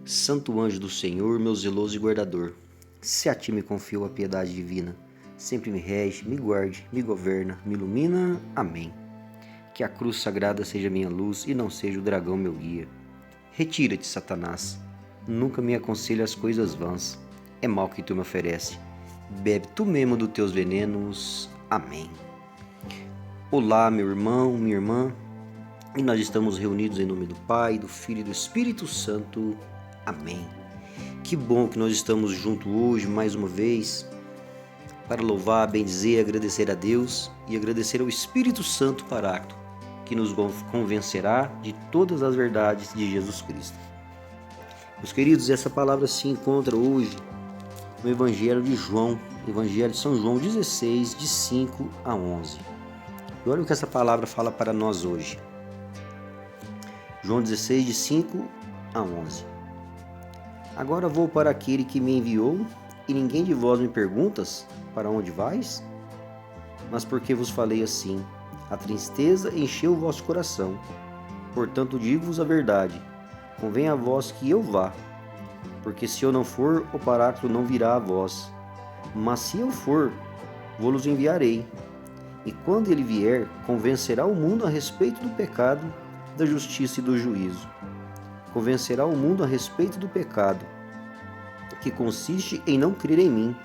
Santo anjo do Senhor, meu zeloso e guardador, se a ti me confio a piedade divina, sempre me rege, me guarde, me governa, me ilumina. Amém. Que a cruz sagrada seja minha luz e não seja o dragão meu guia. Retira-te, Satanás, nunca me aconselha as coisas vãs, é mal que tu me oferece, bebe tu mesmo dos teus venenos. Amém. Olá, meu irmão, minha irmã, e nós estamos reunidos em nome do Pai, do Filho e do Espírito Santo. Amém. Que bom que nós estamos juntos hoje, mais uma vez, para louvar, bendizer, agradecer a Deus e agradecer ao Espírito Santo Paráclito, que nos convencerá de todas as verdades de Jesus Cristo. Meus queridos, essa palavra se encontra hoje no Evangelho de João, Evangelho de São João 16, de 5 a 11. E olha o que essa palavra fala para nós hoje. João 16, de 5 a 11. Agora vou para aquele que me enviou, e ninguém de vós me perguntas, para onde vais? Mas porque vos falei assim, a tristeza encheu o vosso coração. Portanto digo-vos a verdade, convém a vós que eu vá, porque se eu não for, o Paráclito não virá a vós. Mas se eu for, vou-los enviarei. E quando ele vier, convencerá o mundo a respeito do pecado, da justiça e do juízo. Convencerá o mundo a respeito do pecado, que consiste em não crer em mim,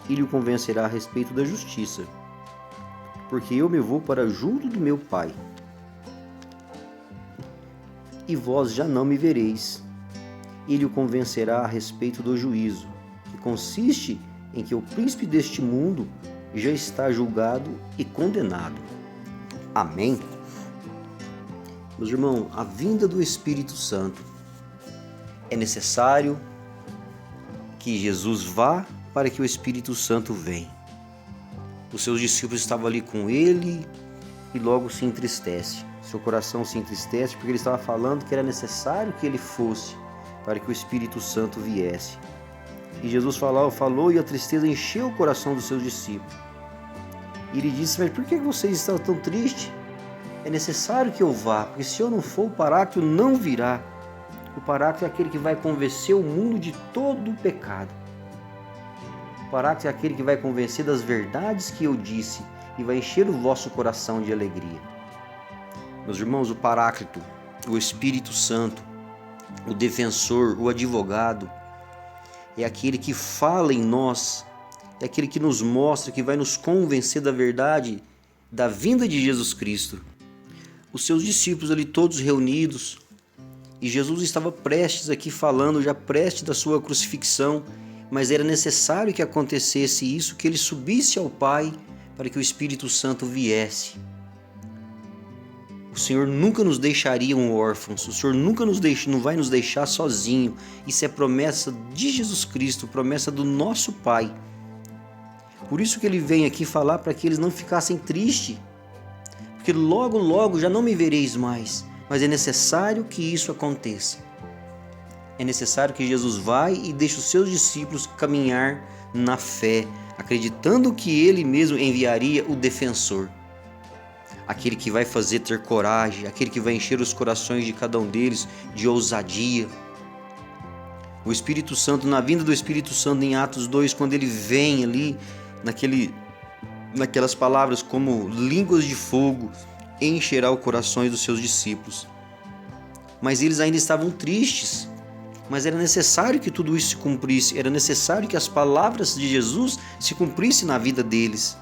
e lhe convencerá a respeito da justiça, porque eu me vou para junto do meu Pai, e vós já não me vereis. E lhe convencerá a respeito do juízo, que consiste em que o príncipe deste mundo já está julgado e condenado. Amém? Meus irmãos, a vinda do Espírito Santo é necessário que Jesus vá para que o Espírito Santo venha. Os seus discípulos estavam ali com ele e logo se entristece. Seu coração se entristece porque ele estava falando que era necessário que ele fosse para que o Espírito Santo viesse. E Jesus falou e a tristeza encheu o coração dos seus discípulos. E ele disse: mas por que vocês estão tão tristes? É necessário que eu vá, porque se eu não for, o Paráclito não virá. O Paráclito é aquele que vai convencer o mundo de todo o pecado. O Paráclito é aquele que vai convencer das verdades que eu disse e vai encher o vosso coração de alegria. Meus irmãos, o Paráclito, o Espírito Santo, o defensor, o advogado, é aquele que fala em nós, é aquele que nos mostra, que vai nos convencer da verdade da vinda de Jesus Cristo. Os seus discípulos ali todos reunidos, e Jesus estava prestes aqui falando, já prestes da sua crucifixão, mas era necessário que acontecesse isso, que ele subisse ao Pai para que o Espírito Santo viesse. O Senhor nunca nos deixaria órfãos, o Senhor nunca não vai nos deixar sozinho. Isso é promessa de Jesus Cristo, promessa do nosso Pai. Por isso que ele vem aqui falar para que eles não ficassem tristes, porque logo, logo já não me vereis mais, mas é necessário que isso aconteça. É necessário que Jesus vá e deixe os seus discípulos caminhar na fé, acreditando que ele mesmo enviaria o defensor. Aquele que vai fazer ter coragem, aquele que vai encher os corações de cada um deles de ousadia. O Espírito Santo, na vinda do Espírito Santo em Atos 2, quando ele vem ali, naquelas palavras como línguas de fogo, encherá os corações dos seus discípulos. Mas eles ainda estavam tristes, mas era necessário que tudo isso se cumprisse, era necessário que as palavras de Jesus se cumprissem na vida deles.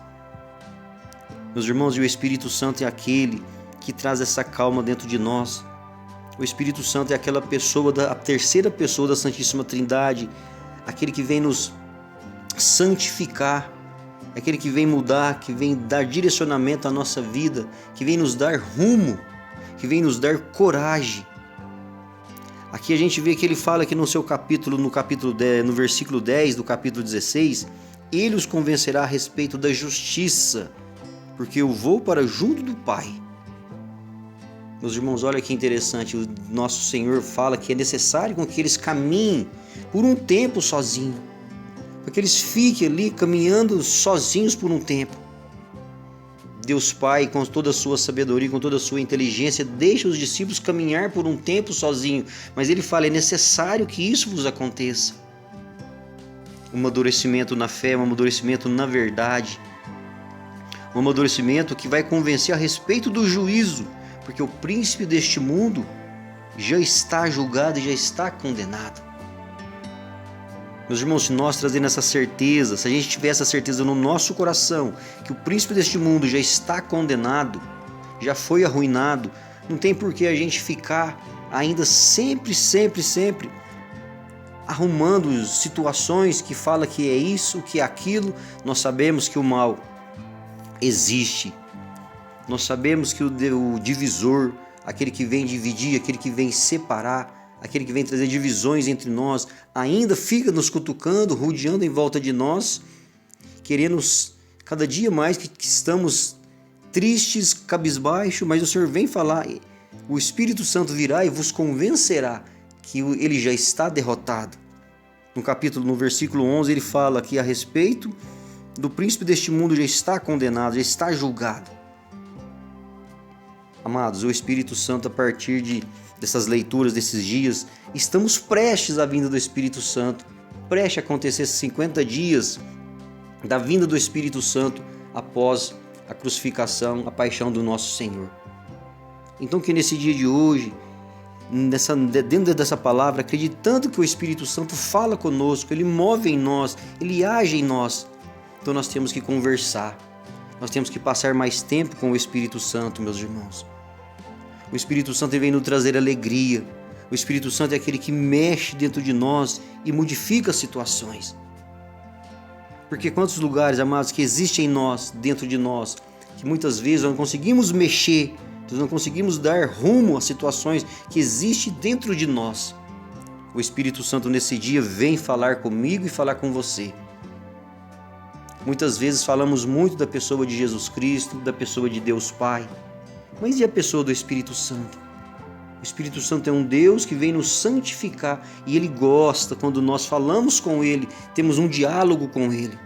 Meus irmãos, e o Espírito Santo é aquele que traz essa calma dentro de nós. O Espírito Santo é aquela pessoa, a terceira pessoa da Santíssima Trindade, aquele que vem nos santificar, aquele que vem mudar, que vem dar direcionamento à nossa vida, que vem nos dar rumo, que vem nos dar coragem. Aqui a gente vê que ele fala que no capítulo 10, no versículo 10 do capítulo 16, ele os convencerá a respeito da justiça, porque eu vou para junto do Pai. Meus irmãos, olha que interessante, o nosso Senhor fala que é necessário com que eles caminhem por um tempo sozinhos, para que eles fiquem ali caminhando sozinhos por um tempo. Deus Pai, com toda a sua sabedoria, com toda a sua inteligência, deixa os discípulos caminhar por um tempo sozinho, mas ele fala, é necessário que isso vos aconteça. Um amadurecimento na fé, um amadurecimento na verdade, um amadurecimento que vai convencer a respeito do juízo, porque o príncipe deste mundo já está julgado e já está condenado. Meus irmãos, se nós trazemos essa certeza, se a gente tiver essa certeza no nosso coração, que o príncipe deste mundo já está condenado, já foi arruinado, não tem por que a gente ficar ainda sempre arrumando situações que fala que é isso, que é aquilo. Nós sabemos que o mal existe. Nós sabemos que o divisor, aquele que vem dividir, aquele que vem separar, aquele que vem trazer divisões entre nós, ainda fica nos cutucando, rodeando em volta de nós, querendo cada dia mais que estamos tristes, cabisbaixo, mas o Senhor vem falar, o Espírito Santo virá e vos convencerá que ele já está derrotado. No versículo 11, ele fala aqui a respeito do príncipe deste mundo já está condenado, já está julgado. Amados, o Espírito Santo, a partir dessas leituras, desses dias, estamos prestes à vinda do Espírito Santo, prestes a acontecer esses 50 dias da vinda do Espírito Santo após a crucificação, a paixão do nosso Senhor. Então que nesse dia de hoje, dentro dessa palavra, acreditando que o Espírito Santo fala conosco, ele move em nós, ele age em nós, então nós temos que conversar, nós temos que passar mais tempo com o Espírito Santo, meus irmãos. O Espírito Santo vem nos trazer alegria. O Espírito Santo é aquele que mexe dentro de nós e modifica as situações. Porque quantos lugares, amados, que existem em nós, dentro de nós, que muitas vezes nós não conseguimos mexer, nós não conseguimos dar rumo às situações que existem dentro de nós. O Espírito Santo nesse dia vem falar comigo e falar com você. Muitas vezes falamos muito da pessoa de Jesus Cristo, da pessoa de Deus Pai. Mas e a pessoa do Espírito Santo? O Espírito Santo é um Deus que vem nos santificar e Ele gosta quando nós falamos com Ele, temos um diálogo com Ele.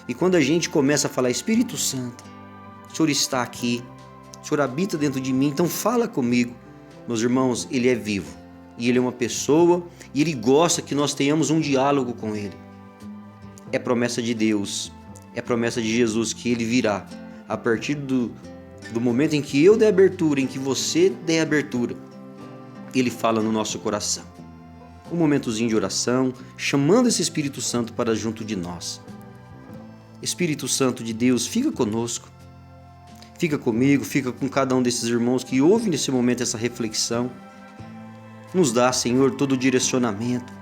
E quando a gente começa a falar, Espírito Santo, o Senhor está aqui, o Senhor habita dentro de mim, então fala comigo. Meus irmãos, Ele é vivo e Ele é uma pessoa e Ele gosta que nós tenhamos um diálogo com Ele. É promessa de Deus, é promessa de Jesus que Ele virá a partir do momento em que eu der abertura, em que você der abertura, Ele fala no nosso coração. Um momentozinho de oração, chamando esse Espírito Santo para junto de nós. Espírito Santo de Deus, fica conosco, fica comigo, fica com cada um desses irmãos que ouvem nesse momento essa reflexão. Nos dá, Senhor, todo o direcionamento.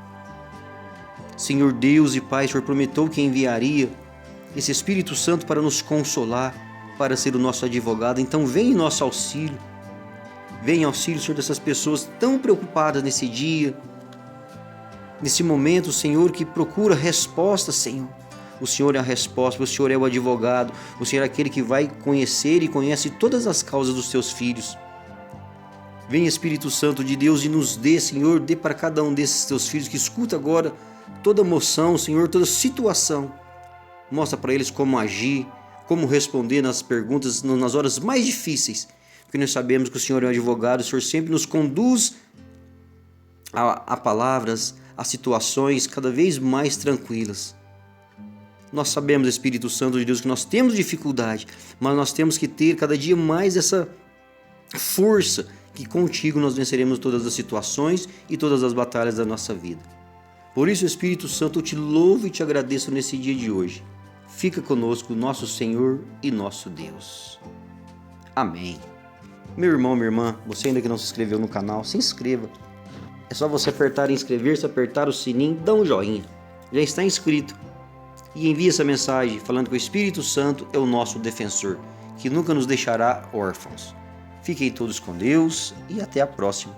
Senhor Deus e Pai, o Senhor prometeu que enviaria esse Espírito Santo para nos consolar, para ser o nosso advogado. Então vem em nosso auxílio. Vem em auxílio, Senhor, dessas pessoas tão preocupadas nesse dia, nesse momento, Senhor, que procura resposta, Senhor. O Senhor é a resposta, o Senhor é o advogado, o Senhor é aquele que vai conhecer e conhece todas as causas dos teus filhos. Vem, Espírito Santo de Deus, e nos dê, Senhor, dê para cada um desses teus filhos que escuta agora toda emoção, Senhor, toda situação. Mostra para eles como agir, como responder nas perguntas, nas horas mais difíceis, porque nós sabemos que o Senhor é um advogado, o Senhor sempre nos conduz a palavras, a situações cada vez mais tranquilas. Nós sabemos, Espírito Santo de Deus, que nós temos dificuldade, mas nós temos que ter cada dia mais essa força, que contigo nós venceremos todas as situações e todas as batalhas da nossa vida. Por isso, Espírito Santo, eu te louvo e te agradeço nesse dia de hoje. Fica conosco, nosso Senhor e nosso Deus. Amém. Meu irmão, minha irmã, você ainda que não se inscreveu no canal, se inscreva. É só você apertar em inscrever-se, apertar o sininho, dá um joinha. Já está inscrito. E envie essa mensagem falando que o Espírito Santo é o nosso defensor, que nunca nos deixará órfãos. Fiquem todos com Deus e até a próxima.